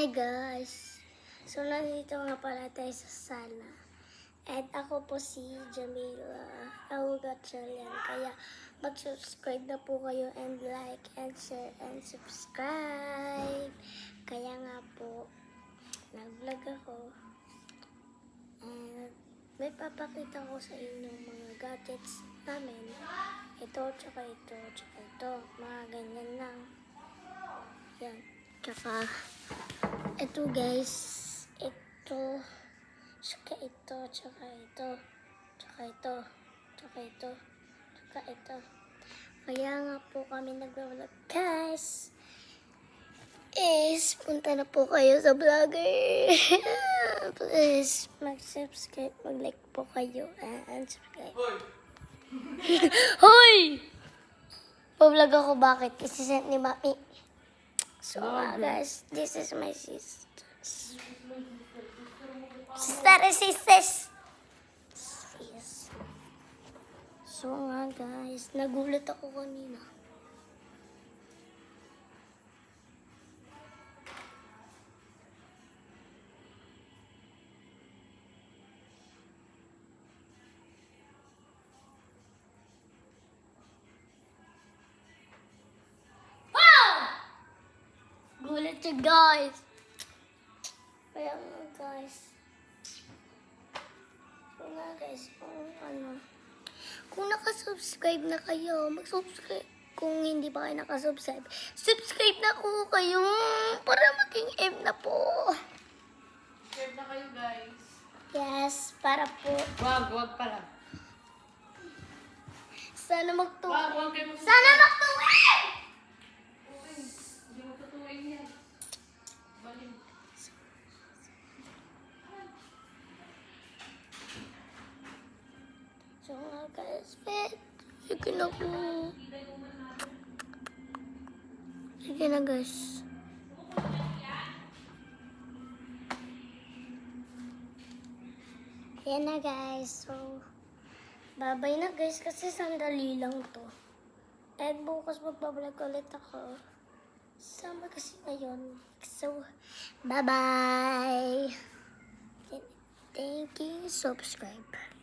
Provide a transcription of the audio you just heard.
Hi guys! So nandito nga pala tayo sa sala. At ako po si Jamila Augatchalian. Kaya mag-subscribe na po kayo and like and share and subscribe. Kaya nga po, nag-vlog ako. And may papakita ko sa inyo mga gadgets namin. Ito, tsaka ito, tsaka ito. Mga ganyan lang. Yan. Tsaka, ito guys. Ito. Tsaka ito, tsaka ito. Tsaka ito. Tsaka ito. Tsaka ito. Kaya nga po kami nag-vlog guys. Punta na po kayo sa vlogger. Please, mag-subscribe, mag-like po kayo, and subscribe. Hoy! Pa-vlog ako, bakit? Kasi sent ni Mami. So, guys, this is my sisters. Sisters! Yes. So nga, guys, nagulat ako kanina. Gulat siya, guys. Kaya nga, guys. So nga, guys, kung nakasubscribe na kayo, mag-subscribe. Kung hindi pa kayo nakasubscribe, subscribe na po kayo para maging M na po. Subscribe na kayo, guys. Yes, para po. Wag pala. Sana magtuwa. Wag kayo Sana magtuwa! Hindi mo tutuwin yan. Baling. So nga, guys, sige na po. Sige na, guys. Yan na, guys. So, bye-bye na, guys, kasi sandali lang to. At bukas magbablog ulit ako. Sama kasi ngayon. So, bye-bye. Thank you. Subscribe.